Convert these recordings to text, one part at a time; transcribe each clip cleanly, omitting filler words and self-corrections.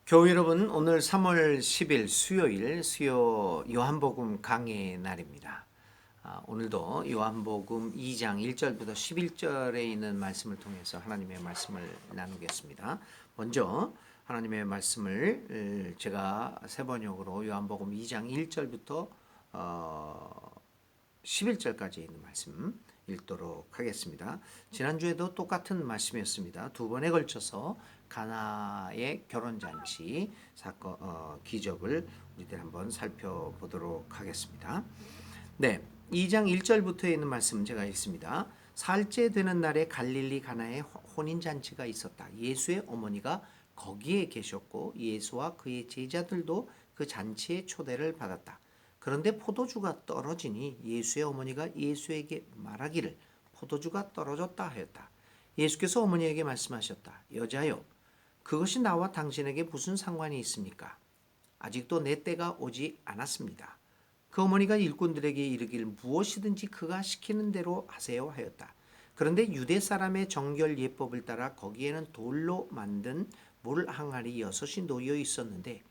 교우 여러분, 오늘 3월 10일 수요일 수요 요한복음 강해 날입니다. 오늘도 요한복음 2장 1절부터 11절에 있는 말씀을 통해서 하나님의 말씀을 나누겠습니다. 먼저 하나님의 말씀을 제가 세 번역으로 요한복음 2장 1절부터 11절까지 있는 말씀 읽도록 하겠습니다. 지난주에도 똑같은 말씀이었습니다. 두 번에 걸쳐서 가나의 결혼잔치 사건 기적을 우리들 한번 살펴보도록 하겠습니다. 네, 2장 1절부터 있는 말씀 제가 읽습니다. 사흘째 되는 날에 갈릴리 가나에 혼인잔치가 있었다. 예수의 어머니가 거기에 계셨고 예수와 그의 제자들도 그 잔치에 초대를 받았다. 그런데 포도주가 떨어지니 예수의 어머니가 예수에게 말하기를 포도주가 떨어졌다 하였다. 예수께서 어머니에게 말씀하셨다. 여자여, 그것이 나와 당신에게 무슨 상관이 있습니까? 아직도 내 때가 오지 않았습니다. 그 어머니가 일꾼들에게 이르기를 무엇이든지 그가 시키는 대로 하세요 하였다. 그런데 유대 사람의 정결 예법을 따라 거기에는 돌로 만든 물 항아리 6이 놓여 있었는데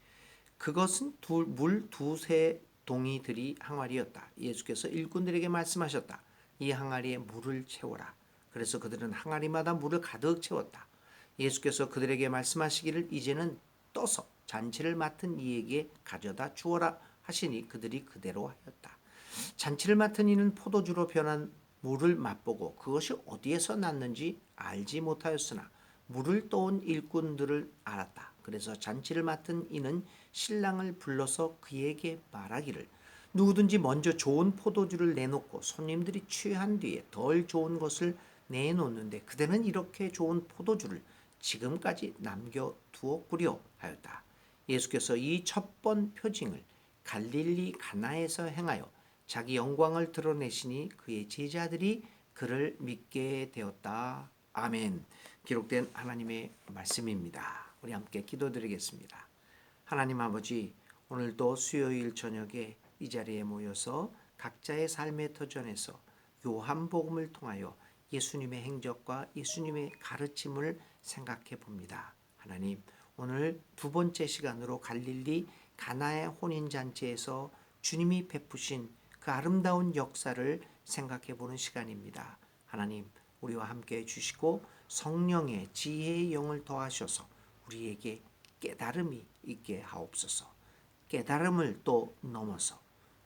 그것은 물 두세 동이들이 항아리였다. 예수께서 일꾼들에게 말씀하셨다. 이 항아리에 물을 채워라. 그래서 그들은 항아리마다 물을 가득 채웠다. 예수께서 그들에게 말씀하시기를 이제는 떠서 잔치를 맡은 이에게 가져다 주어라 하시니 그들이 그대로 하였다. 잔치를 맡은 이는 포도주로 변한 물을 맛보고 그것이 어디에서 났는지 알지 못하였으나 물을 떠온 일꾼들을 알았다. 그래서 잔치를 맡은 이는 신랑을 불러서 그에게 말하기를 누구든지 먼저 좋은 포도주를 내놓고 손님들이 취한 뒤에 덜 좋은 것을 내놓는데 그대는 이렇게 좋은 포도주를 지금까지 남겨두었구려 하였다. 예수께서 이 첫 번 표징을 갈릴리 가나에서 행하여 자기 영광을 드러내시니 그의 제자들이 그를 믿게 되었다. 아멘. 기록된 하나님의 말씀입니다. 우리 함께 기도드리겠습니다. 하나님 아버지, 오늘도 수요일 저녁에 이 자리에 모여서 각자의 삶의 터전에서 요한복음을 통하여 예수님의 행적과 예수님의 가르침을 생각해 봅니다. 하나님, 오늘 두 번째 시간으로 갈릴리 가나의 혼인잔치에서 주님이 베푸신 그 아름다운 역사를 생각해 보는 시간입니다. 하나님, 우리와 함께 해주시고 성령의 지혜의 영을 더하셔서 우리에게 깨달음이 있게 하옵소서. 깨달음을 또 넘어서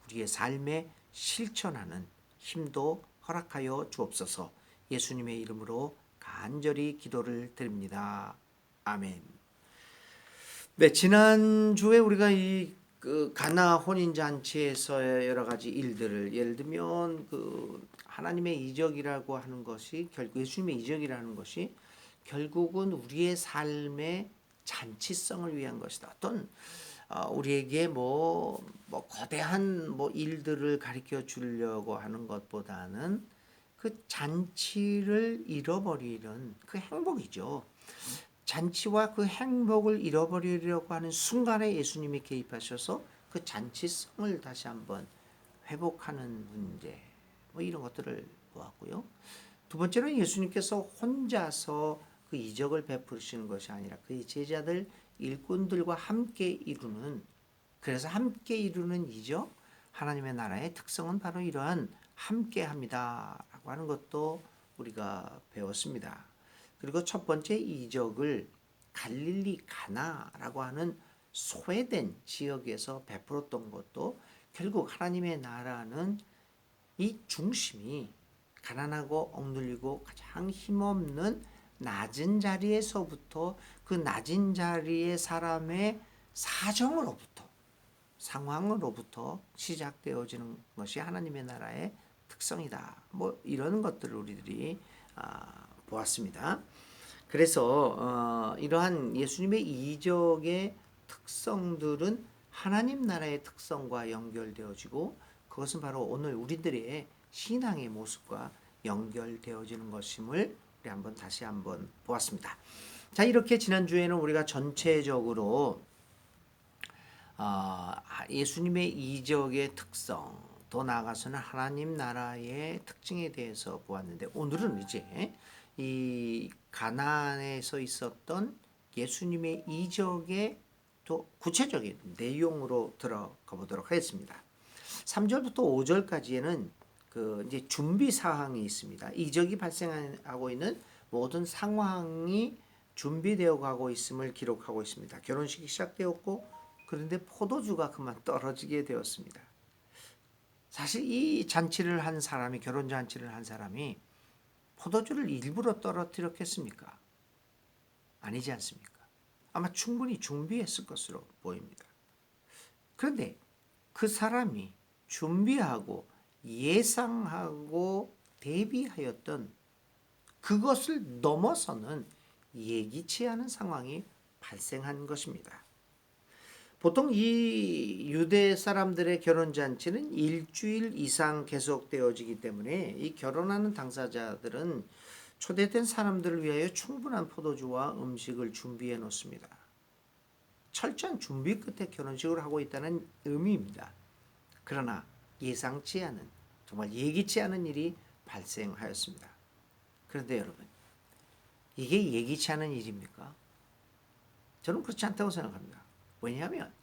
우리의 삶에 실천하는 힘도 허락하여 주옵소서. 예수님의 이름으로 간절히 기도를 드립니다. 아멘. 네, 지난주에 우리가 그 가나 혼인 잔치에서의 여러 가지 일들을 예를 들면 그 하나님의 이적이라고 하는 것이 결국 예수님의 이적이라는 것이 결국은 우리의 삶의 잔치성을 위한 것이다. 어떤 우리에게 거대한 일들을 가르쳐 주려고 하는 것보다는 그 잔치를 잃어버리는 그 행복이죠. 잔치와 그 행복을 잃어버리려고 하는 순간에 예수님이 개입하셔서 그 잔치성을 다시 한번 회복하는 문제, 이런 것들을 보았고요. 두 번째는 예수님께서 혼자서 그 이적을 베푸시는 것이 아니라 그의 제자들 일꾼들과 함께 이루는, 그래서 함께 이루는 이적, 하나님의 나라의 특성은 바로 이러한 함께합니다라고 하는 것도 우리가 배웠습니다. 그리고 첫 번째 이적을 갈릴리 가나라고 하는 소외된 지역에서 베풀었던 것도 결국 하나님의 나라는 이 중심이 가난하고 억눌리고 가장 힘없는 낮은 자리에서부터 그 낮은 자리의 사람의 사정으로부터 상황으로부터 시작되어지는 것이 하나님의 나라의 특성이다. 이런 것들을 우리들이 보았습니다. 그래서 이러한 예수님의 이적의 특성들은 하나님 나라의 특성과 연결되어지고 그것은 바로 오늘 우리들의 신앙의 모습과 연결되어지는 것임을 우리 다시 한번 보았습니다. 자, 이렇게 지난주에는 우리가 전체적으로 예수님의 이적의 특성, 더 나아가서는 하나님 나라의 특징에 대해서 보았는데 오늘은 이제 이 가나안에서 있었던 예수님의 이적의 또 구체적인 내용으로 들어가 보도록 하겠습니다. 3절부터 5절까지에는 그 이제 준비 사항이 있습니다. 이적이 발생하고 있는 모든 상황이 준비되어 가고 있음을 기록하고 있습니다. 결혼식이 시작되었고 그런데 포도주가 그만 떨어지게 되었습니다. 사실 이 잔치를 한 사람이 결혼 잔치를 한 사람이 포도주를 일부러 떨어뜨렸겠습니까? 아니지 않습니까? 아마 충분히 준비했을 것으로 보입니다. 그런데 그 사람이 준비하고 예상하고 대비하였던 그것을 넘어서는 예기치 않은 상황이 발생한 것입니다. 보통 이 유대 사람들의 결혼 잔치는 일주일 이상 계속되어지기 때문에 이 결혼하는 당사자들은 초대된 사람들을 위하여 충분한 포도주와 음식을 준비해 놓습니다. 철저한 준비 끝에 결혼식을 하고 있다는 의미입니다. 그러나 예상치 않은 정말 예기치 않은 일이 발생하였습니다. 그런데 여러분, 이게 예기치 않은 일입니까? 저는 그렇지 않다고 생각합니다. 왜냐하면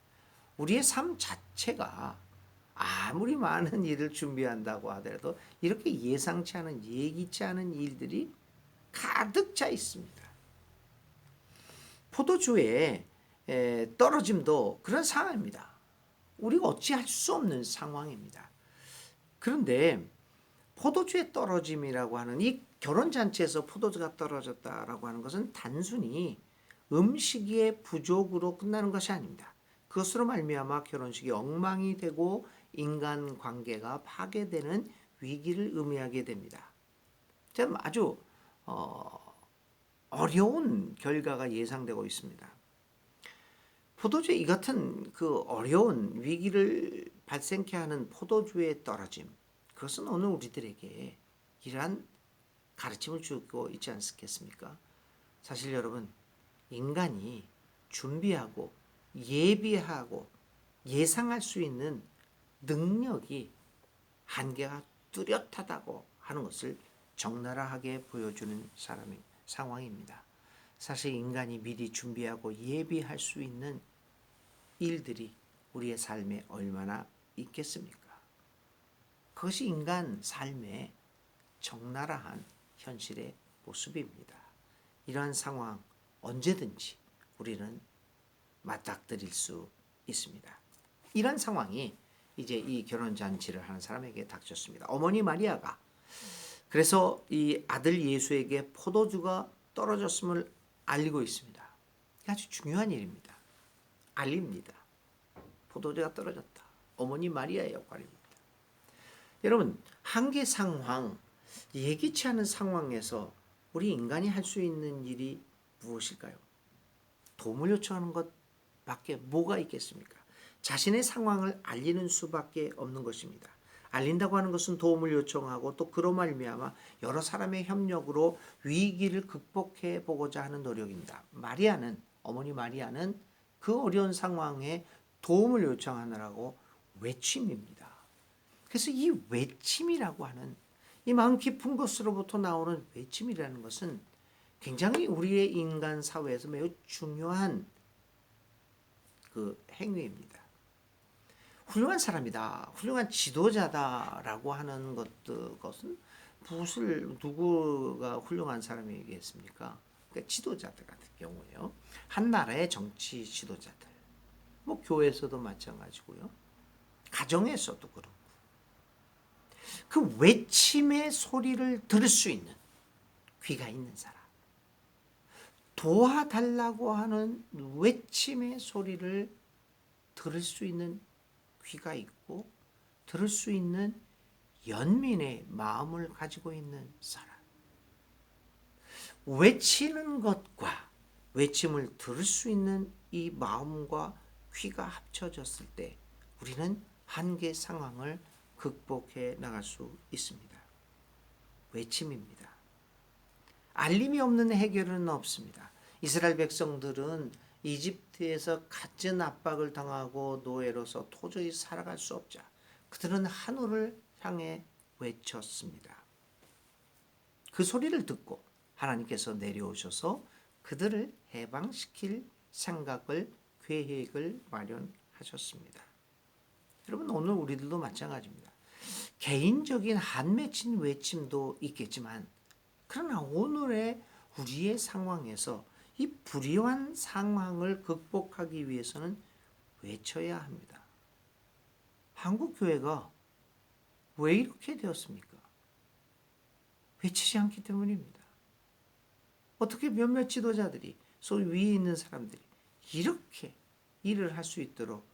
우리의 삶 자체가 아무리 많은 일을 준비한다고 하더라도 이렇게 예상치 않은 예기치 않은 일들이 가득 차 있습니다. 포도주의 떨어짐도 그런 상황입니다. 우리가 어찌할 수 없는 상황입니다. 그런데 포도주의 떨어짐이라고 하는 이 결혼잔치에서 포도주가 떨어졌다라고 하는 것은 단순히 음식의 부족으로 끝나는 것이 아닙니다. 그것으로 말미암아 결혼식이 엉망이 되고 인간관계가 파괴되는 위기를 의미하게 됩니다. 참 아주 어려운 결과가 예상되고 있습니다. 포도주의 이 같은 그 어려운 위기를 발생케 하는 포도주의 떨어짐, 그것은 오늘 우리들에게 이러한 가르침을 주고 있지 않겠습니까? 사실 여러분, 인간이 준비하고 예비하고 예상할 수 있는 능력이 한계가 뚜렷하다고 하는 것을 적나라하게 보여주는 상황입니다. 사실 인간이 미리 준비하고 예비할 수 있는 일들이 우리의 삶에 얼마나 있겠습니까? 그것이 인간 삶의 적나라한 현실의 모습입니다. 이러한 상황 언제든지 우리는 맞닥뜨릴 수 있습니다. 이런 상황이 이제 이 결혼잔치를 하는 사람에게 닥쳤습니다. 어머니 마리아가 그래서 이 아들 예수에게 포도주가 떨어졌음을 알리고 있습니다. 아주 중요한 일입니다. 알립니다. 포도주가 떨어졌다. 어머니 마리아의 역할입니다. 여러분, 한계 상황, 예기치 않은 상황에서 우리 인간이 할 수 있는 일이 무엇일까요? 도움을 요청하는 것밖에 뭐가 있겠습니까? 자신의 상황을 알리는 수밖에 없는 것입니다. 알린다고 하는 것은 도움을 요청하고 또 그로 말미암아 여러 사람의 협력으로 위기를 극복해 보고자 하는 노력입니다. 어머니 마리아는 그 어려운 상황에 도움을 요청하느라고 외침입니다. 그래서 이 외침이라고 하는 이 마음 깊은 것으로부터 나오는 외침이라는 것은 굉장히 우리의 인간 사회에서 매우 중요한 그 행위입니다. 훌륭한 사람이다, 훌륭한 지도자다라고 하는 것은 누구가 훌륭한 사람이겠습니까? 그러니까 지도자들 같은 경우에요. 한 나라의 정치 지도자들, 뭐 교회에서도 마찬가지고요, 가정에서도 그렇고, 그 외침의 소리를 들을 수 있는 귀가 있는 사람, 도와달라고 하는 외침의 소리를 들을 수 있는 귀가 있고 들을 수 있는 연민의 마음을 가지고 있는 사람, 외치는 것과 외침을 들을 수 있는 이 마음과 귀가 합쳐졌을 때 우리는 한계 상황을 극복해 나갈 수 있습니다. 외침입니다. 알림이 없는 해결은 없습니다. 이스라엘 백성들은 이집트에서 갖은 압박을 당하고 노예로서 도저히 살아갈 수 없자 그들은 하늘을 향해 외쳤습니다. 그 소리를 듣고 하나님께서 내려오셔서 그들을 해방시킬 생각을 계획을 마련하셨습니다. 여러분, 오늘 우리들도 마찬가지입니다. 개인적인 한 맺힌 외침도 있겠지만, 그러나 오늘의 우리의 상황에서 이 불의한 상황을 극복하기 위해서는 외쳐야 합니다. 한국 교회가 왜 이렇게 되었습니까? 외치지 않기 때문입니다. 어떻게 몇몇 지도자들이, 소위 위에 있는 사람들이 이렇게 일을 할 수 있도록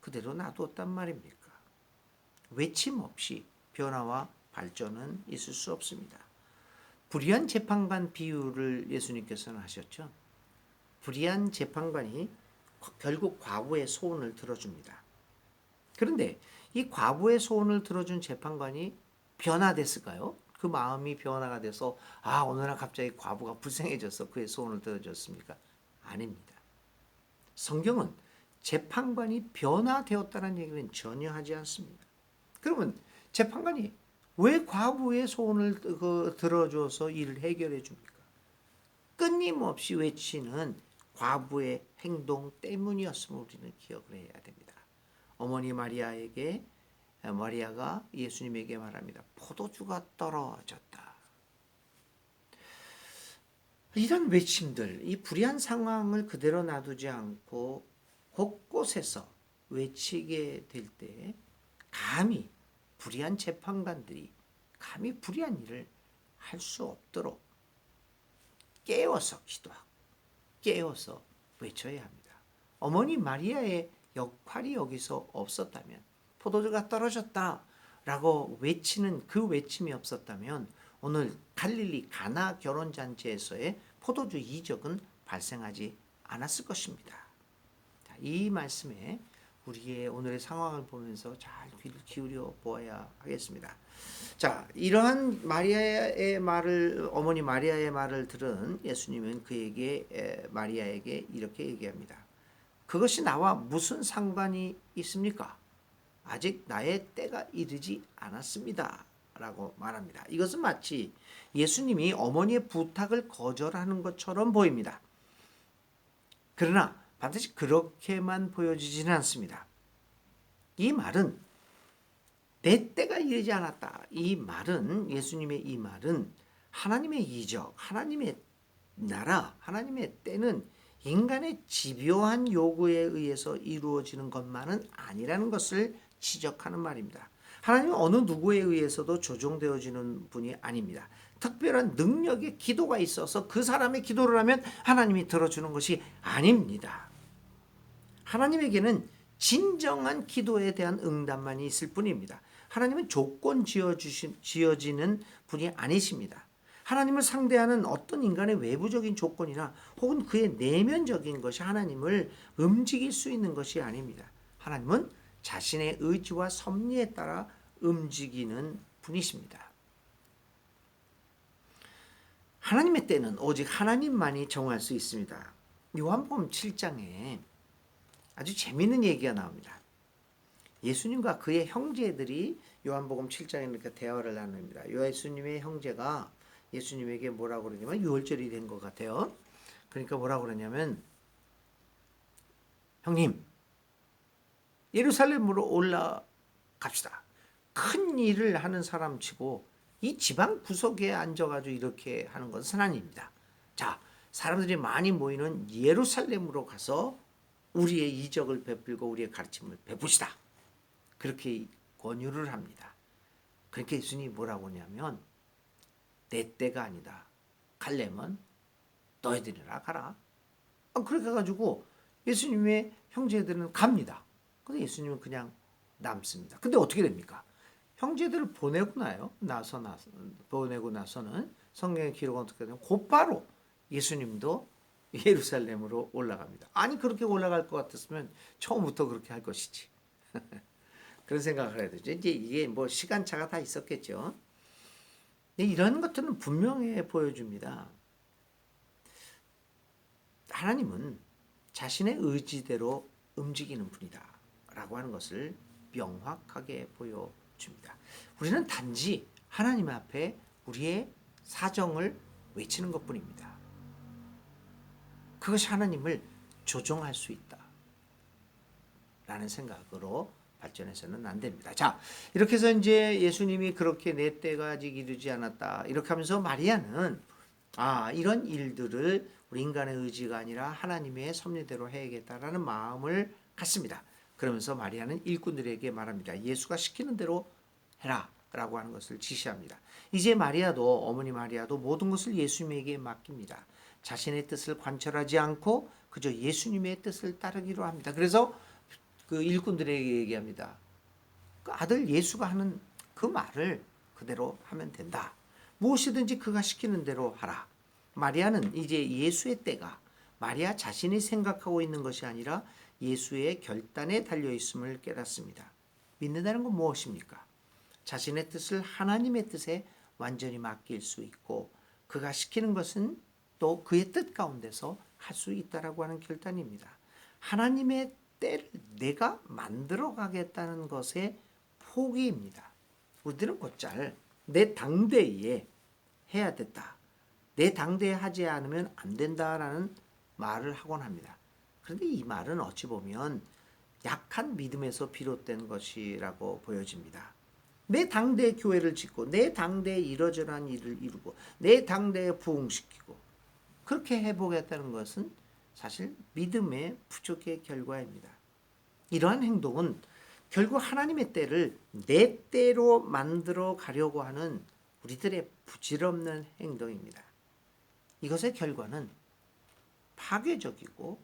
그대로 놔두었단 말입니까? 외침 없이 변화와 발전은 있을 수 없습니다. 불의한 재판관 비유를 예수님께서는 하셨죠. 불의한 재판관이 결국 과부의 소원을 들어줍니다. 그런데 이 과부의 소원을 들어준 재판관이 변화됐을까요? 그 마음이 변화가 돼서 어느 날 갑자기 과부가 불쌍해져서 그의 소원을 들어줬습니까? 아닙니다. 성경은 재판관이 변화되었다는 얘기는 전혀 하지 않습니다. 그러면 재판관이 왜 과부의 소원을 들어줘서 일을 해결해 줍니까? 끊임없이 외치는 과부의 행동 때문이었음을 우리는 기억을 해야 됩니다. 어머니 마리아가 예수님에게 말합니다. 포도주가 떨어졌다. 이런 외침들, 이 불의한 상황을 그대로 놔두지 않고 곳곳에서 외치게 될 때 감히 불의한 재판관들이 감히 불의한 일을 할 수 없도록 깨워서 기도하고 깨워서 외쳐야 합니다. 어머니 마리아의 역할이 여기서 없었다면, 포도주가 떨어졌다라고 외치는 그 외침이 없었다면 오늘 갈릴리 가나 결혼잔치에서의 포도주 이적은 발생하지 않았을 것입니다. 이 말씀에 우리의 오늘의 상황을 보면서 잘 귀를 기울여 보아야 하겠습니다. 자, 이러한 어머니 마리아의 말을 들은 예수님은 마리아에게 이렇게 얘기합니다. 그것이 나와 무슨 상관이 있습니까? 아직 나의 때가 이르지 않았습니다. 라고 말합니다. 이것은 마치 예수님이 어머니의 부탁을 거절하는 것처럼 보입니다. 그러나 반드시 그렇게만 보여지지는 않습니다. 이 말은 내 때가 이르지 않았다. 예수님의 이 말은 하나님의 이적, 하나님의 나라, 하나님의 때는 인간의 집요한 요구에 의해서 이루어지는 것만은 아니라는 것을 지적하는 말입니다. 하나님은 어느 누구에 의해서도 조종되어지는 분이 아닙니다. 특별한 능력의 기도가 있어서 그 사람의 기도를 하면 하나님이 들어주는 것이 아닙니다. 하나님에게는 진정한 기도에 대한 응답만이 있을 뿐입니다. 하나님은 조건 지어지는 분이 아니십니다. 하나님을 상대하는 어떤 인간의 외부적인 조건이나 혹은 그의 내면적인 것이 하나님을 움직일 수 있는 것이 아닙니다. 하나님은 자신의 의지와 섭리에 따라 움직이는 분이십니다. 하나님의 때는 오직 하나님만이 정할 수 있습니다. 요한복음 7장에 아주 재미있는 얘기가 나옵니다. 예수님과 그의 형제들이 요한복음 7장에 이렇게 대화를 나눕니다. 예수님의 형제가 예수님에게 뭐라고 그러냐면, 유월절이 된 것 같아요. 그러니까 뭐라고 그러냐면, 형님, 예루살렘으로 올라갑시다. 큰 일을 하는 사람 치고 이 지방 구석에 앉아가지고 이렇게 하는 것은 아닙니다. 자, 사람들이 많이 모이는 예루살렘으로 가서 우리의 이적을 베풀고 우리의 가르침을 베푸시다. 그렇게 권유를 합니다. 그렇게 예수님이 뭐라고 하냐면, 내 때가 아니다. 갈래면 너희들이나 가라. 그렇게 해가지고 예수님의 형제들은 갑니다. 근데 예수님은 그냥 남습니다. 근데 어떻게 됩니까? 형제들을 보내고 나서는 성경의 기록은 어떻게 되냐면 곧바로 예수님도 예루살렘으로 올라갑니다. 아니, 그렇게 올라갈 것 같았으면 처음부터 그렇게 할 것이지. 그런 생각을 해야 되죠. 이제 이게 뭐 시간차가 다 있었겠죠. 이런 것들은 분명히 보여줍니다. 하나님은 자신의 의지대로 움직이는 분이다 라고 하는 것을 명확하게 보여줍니다. 우리는 단지 하나님 앞에 우리의 사정을 외치는 것뿐입니다. 그것이 하나님을 조종할 수 있다. 라는 생각으로 발전해서는 안 됩니다. 자, 이렇게 해서 이제 예수님이 그렇게 내 때가 아직 이르지 않았다. 이렇게 하면서 마리아는 이런 일들을 우리 인간의 의지가 아니라 하나님의 섭리대로 해야겠다라는 마음을 갖습니다. 그러면서 마리아는 일꾼들에게 말합니다. 예수가 시키는 대로 해라 라고 하는 것을 지시합니다. 이제 어머니 마리아도 모든 것을 예수님에게 맡깁니다. 자신의 뜻을 관철하지 않고 그저 예수님의 뜻을 따르기로 합니다. 그래서 그 일꾼들에게 얘기합니다. 그 아들 예수가 하는 그 말을 그대로 하면 된다. 무엇이든지 그가 시키는 대로 하라. 마리아는 이제 예수의 때가 마리아 자신이 생각하고 있는 것이 아니라 예수의 결단에 달려 있음을 깨닫습니다. 믿는다는 건 무엇입니까? 자신의 뜻을 하나님의 뜻에 완전히 맡길 수 있고 그가 시키는 것은 또 그의 뜻 가운데서 할 수 있다라고 하는 결단입니다. 하나님의 때를 내가 만들어 가겠다는 것의 포기입니다. 우리들은 곧잘 내 당대에 해야 됐다. 내 당대에 하지 않으면 안 된다라는 말을 하곤 합니다. 그런데 이 말은 어찌 보면 약한 믿음에서 비롯된 것이라고 보여집니다. 내 당대에 교회를 짓고 내 당대에 이러저러한 일을 이루고 내 당대에 부흥시키고 그렇게 해보겠다는 것은 사실 믿음의 부족의 결과입니다. 이러한 행동은 결국 하나님의 때를 내 때로 만들어 가려고 하는 우리들의 부질없는 행동입니다. 이것의 결과는 파괴적이고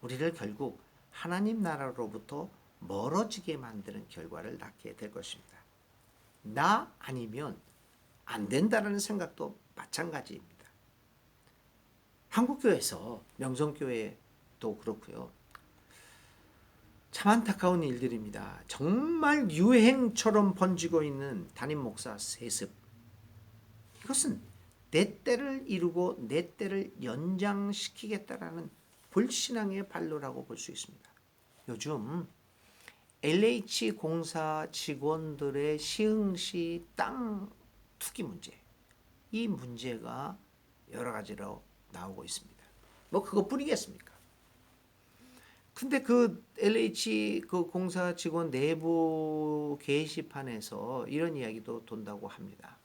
우리를 결국 하나님 나라로부터 멀어지게 만드는 결과를 낳게 될 것입니다. 나 아니면 안 된다라는 생각도 마찬가지입니다. 한국교회에서 명성교회도 그렇고요. 참 안타까운 일들입니다. 정말 유행처럼 번지고 있는 담임 목사 세습. 이것은 내 때를 이루고 내 때를 연장시키겠다라는 불신앙의 발로라고 볼 수 있습니다. 요즘 LH 공사 직원들의 시흥시 땅 투기 문제, 이 문제가 여러 가지로 나오고 있습니다. 뭐 그것뿐이겠습니까? 근데 그 LH 그 공사 직원 내부 게시판에서 이런 이야기도 돈다고 합니다.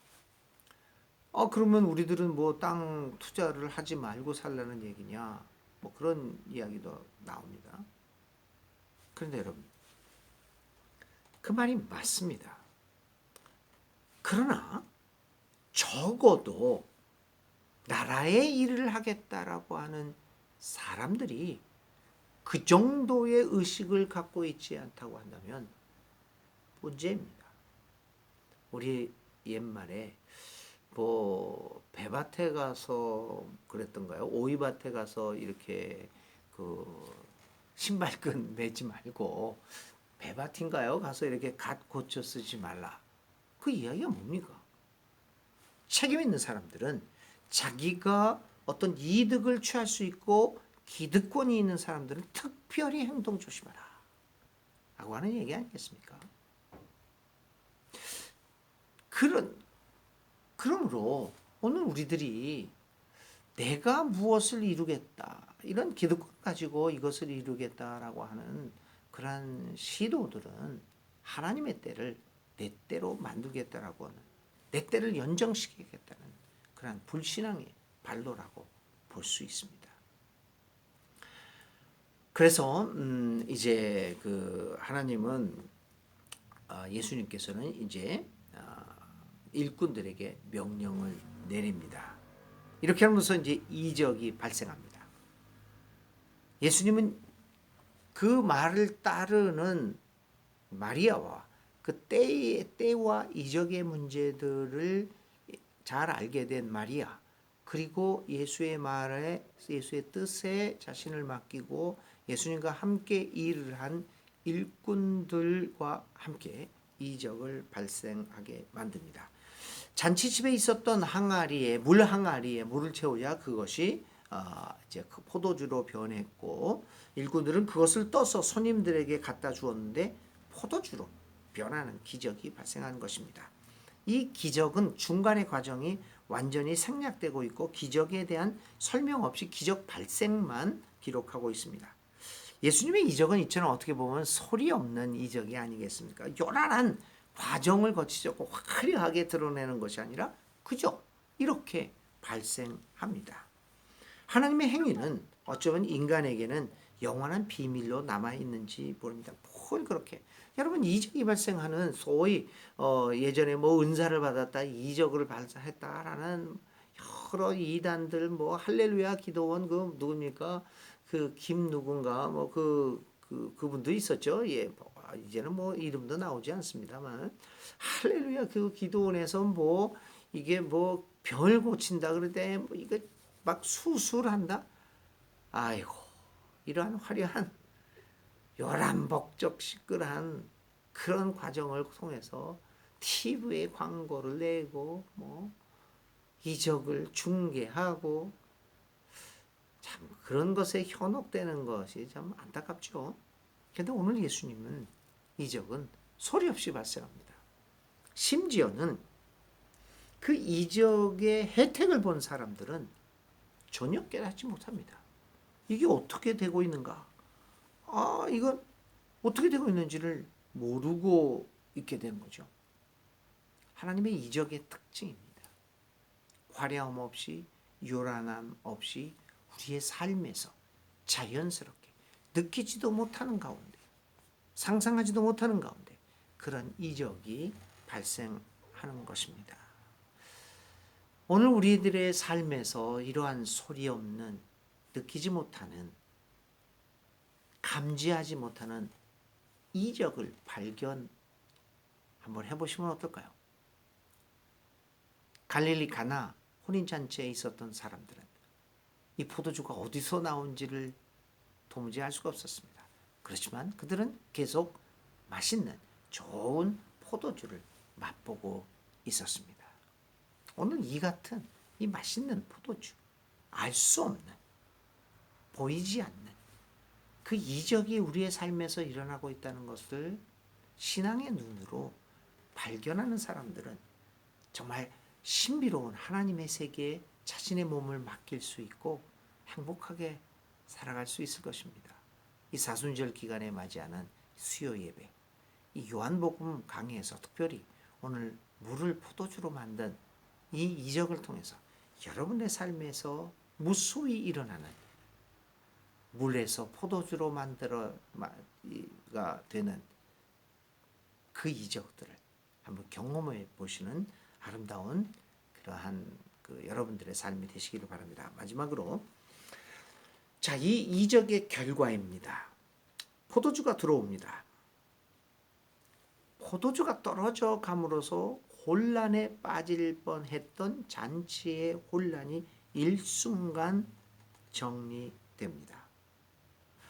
그러면 우리들은 뭐 땅 투자를 하지 말고 살라는 얘기냐? 뭐 그런 이야기도 나옵니다. 그런데 여러분, 그 말이 맞습니다. 그러나 적어도 나라의 일을 하겠다라고 하는 사람들이 그 정도의 의식을 갖고 있지 않다고 한다면 문제입니다. 우리 옛말에 뭐 배밭에 가서 그랬던가요? 오이밭에 가서 이렇게 그 신발끈 매지 말고 배밭인가요? 가서 이렇게 갓 고쳐 쓰지 말라. 그 이야기가 뭡니까? 책임 있는 사람들은 자기가 어떤 이득을 취할 수 있고 기득권이 있는 사람들은 특별히 행동 조심하라 라고 하는 얘기 아니겠습니까? 그러므로 오늘 우리들이 내가 무엇을 이루겠다 이런 기득권 가지고 이것을 이루겠다라고 하는 그러한 시도들은 하나님의 때를 내 때로 만들겠다라고 하는 내 때를 연장시키겠다는 그러한 불신앙의 발로라고 볼 수 있습니다. 그래서 이제 그 하나님은 예수님께서는 이제 일꾼들에게 명령을 내립니다. 이렇게 하면서 이제 이적이 발생합니다. 예수님은 그 말을 따르는 마리아와 그 때와 이적의 문제들을 잘 알게 된 마리아, 그리고 예수의 말에 예수의 뜻에 자신을 맡기고 예수님과 함께 일을 한 일꾼들과 함께 이적을 발생하게 만듭니다. 잔치집에 있었던 물 항아리에 물을 채우자 그것이 이제 그 포도주로 변했고 일꾼들은 그것을 떠서 손님들에게 갖다 주었는데 포도주로 변하는 기적이 발생한 것입니다. 이 기적은 중간의 과정이 완전히 생략되고 있고 기적에 대한 설명 없이 기적 발생만 기록하고 있습니다. 예수님의 이적은 이처럼 어떻게 보면 소리 없는 이적이 아니겠습니까? 요란한 과정을 거치고 화려하게 드러내는 것이 아니라 그저 이렇게 발생합니다. 하나님의 행위는 어쩌면 인간에게는 영원한 비밀로 남아있는지 모릅니다. 뭘 그렇게. 여러분, 이적이 발생하는 소위 예전에 뭐 은사를 받았다, 이적을 발사했다라는 여러 이단들, 뭐 할렐루야 기도원 그 누굽니까? 그 김 누군가 뭐 그분도 있었죠. 예, 뭐 이제는 뭐 이름도 나오지 않습니다만 할렐루야 그 기도원에서 뭐 이게 뭐 병을 고친다 그러대 뭐 이거 막 수술한다. 아이고, 이러한 화려한 요란복적 시끌한 그런 과정을 통해서 TV에 광고를 내고 뭐 이적을 중계하고 참 그런 것에 현혹되는 것이 참 안타깝죠. 그런데 오늘 예수님은 이적은 소리 없이 발생합니다. 심지어는 그 이적의 혜택을 본 사람들은 전혀 깨닫지 못합니다. 이게 어떻게 되고 있는가? 이건 어떻게 되고 있는지를 모르고 있게 된 거죠. 하나님의 이적의 특징입니다. 화려함 없이, 요란함 없이 우리의 삶에서 자연스럽게 느끼지도 못하는 가운데, 상상하지도 못하는 가운데 그런 이적이 발생하는 것입니다. 오늘 우리들의 삶에서 이러한 소리 없는, 느끼지 못하는, 감지하지 못하는 이적을 발견 한번 해보시면 어떨까요? 갈릴리 가나 혼인잔치에 있었던 사람들은 이 포도주가 어디서 나온지를 도무지 알 수가 없었습니다. 그렇지만 그들은 계속 맛있는 좋은 포도주를 맛보고 있었습니다. 오늘 이 같은 이 맛있는 포도주, 알 수 없는, 보이지 않는 그 이적이 우리의 삶에서 일어나고 있다는 것을 신앙의 눈으로 발견하는 사람들은 정말 신비로운 하나님의 세계에 자신의 몸을 맡길 수 있고 행복하게 살아갈 수 있을 것입니다. 이 사순절 기간에 맞이하는 수요 예배, 이 요한복음 강의에서 특별히 오늘 물을 포도주로 만든 이 이적을 통해서 여러분의 삶에서 무수히 일어나는 물에서 포도주로 만들어가 되는 그 이적들을 한번 경험해 보시는 아름다운 그러한 여러분들의 삶이 되시기를 바랍니다. 마지막으로 자, 이 이적의 결과입니다. 포도주가 들어옵니다. 포도주가 떨어져 감으로써 혼란에 빠질 뻔했던 잔치의 혼란이 일순간 정리됩니다.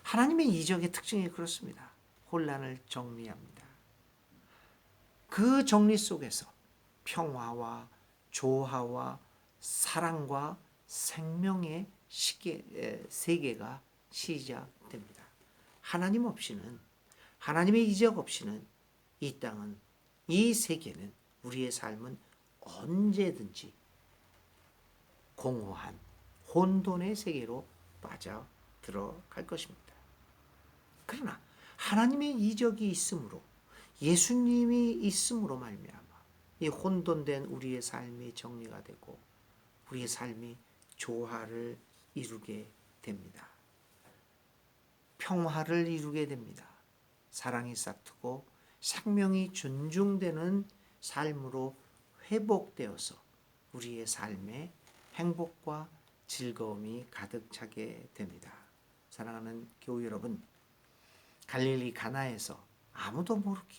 하나님의 이적의 특징이 그렇습니다. 혼란을 정리합니다. 그 정리 속에서 평화와 조화와 사랑과 생명의 세계가 시작됩니다. 하나님 없이는, 하나님의 이적 없이는 이 땅은, 이 세계는, 우리의 삶은 언제든지 공허한 혼돈의 세계로 빠져 들어갈 것입니다. 그러나 하나님의 이적이 있으므로, 예수님이 있음으로 말미암아 이 혼돈된 우리의 삶이 정리가 되고 우리의 삶이 조화를 이루게 됩니다. 평화를 이루게 됩니다. 사랑이 싹트고 생명이 존중되는 삶으로 회복되어서 우리의 삶에 행복과 즐거움이 가득 차게 됩니다. 사랑하는 교우 여러분, 갈릴리 가나에서 아무도 모르게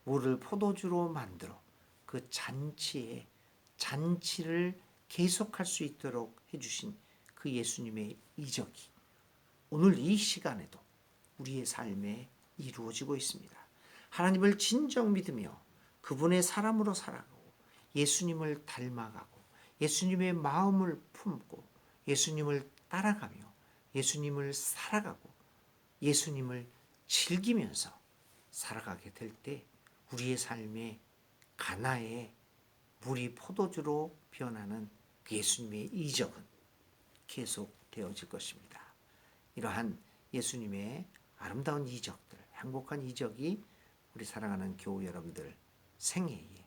물을 포도주로 만들어 그 잔치를 계속할 수 있도록 해주신 그 예수님의 이적이 오늘 이 시간에도 우리의 삶에 이루어지고 있습니다. 하나님을 진정 믿으며 그분의 사람으로 살아가고 예수님을 닮아가고 예수님의 마음을 품고 예수님을 따라가며 예수님을 살아가고 예수님을 즐기면서 살아가게 될 때 우리의 삶에 가나의 물이 포도주로 변하는 그 예수님의 이적은 계속 되어질 것입니다. 이러한 예수님의 아름다운 이적들, 행복한 이적이 우리 사랑하는 교우 여러분들 생애에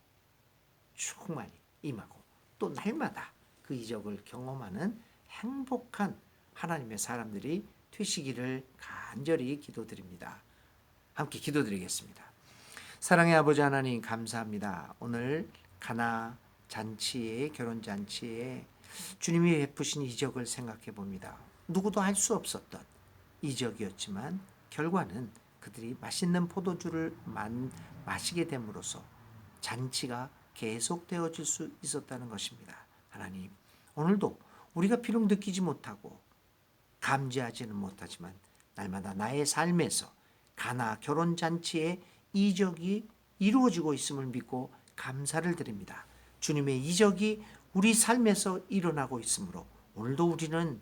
충만히 임하고 또 날마다 그 이적을 경험하는 행복한 하나님의 사람들이 되시기를 간절히 기도드립니다. 함께 기도드리겠습니다. 사랑의 아버지 하나님 감사합니다. 오늘 가나 잔치에 결혼 잔치에 주님이 베푸신 이적을 생각해 봅니다. 누구도 알 수 없었던 이적이었지만 결과는 그들이 맛있는 포도주를 마시게 됨으로써 잔치가 계속되어질 수 있었다는 것입니다. 하나님, 오늘도 우리가 비록 느끼지 못하고 감지하지는 못하지만 날마다 나의 삶에서 가나 결혼 잔치의 이적이 이루어지고 있음을 믿고 감사를 드립니다. 주님의 이적이 우리 삶에서 일어나고 있으므로 오늘도 우리는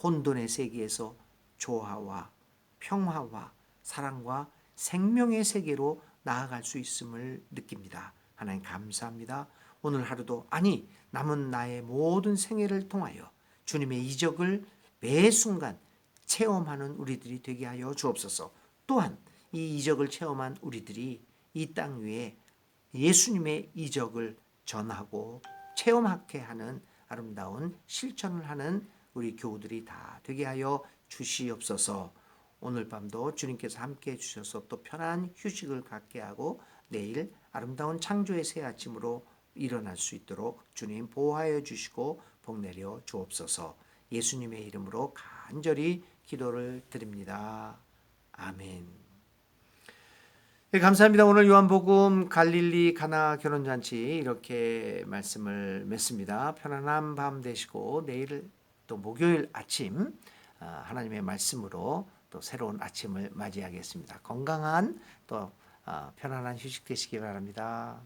혼돈의 세계에서 조화와 평화와 사랑과 생명의 세계로 나아갈 수 있음을 느낍니다. 하나님 감사합니다. 오늘 하루도 아니 남은 나의 모든 생애를 통하여 주님의 이적을 매 순간 체험하는 우리들이 되게 하여 주옵소서. 또한 이 이적을 체험한 우리들이 이 땅 위에 예수님의 이적을 전하고 체험하게 하는 아름다운 실천을 하는 우리 교우들이 다 되게 하여 주시옵소서. 오늘 밤도 주님께서 함께 해주셔서 또 편한 휴식을 갖게 하고 내일 아름다운 창조의 새 아침으로 일어날 수 있도록 주님 보호하여 주시고 복 내려 주옵소서. 예수님의 이름으로 간절히 기도를 드립니다. 아멘. 네, 감사합니다. 오늘 요한복음 갈릴리 가나 결혼잔치 이렇게 말씀을 맺습니다. 편안한 밤 되시고 내일 또 목요일 아침 하나님의 말씀으로 또 새로운 아침을 맞이하겠습니다. 건강한 또 편안한 휴식 되시기 바랍니다.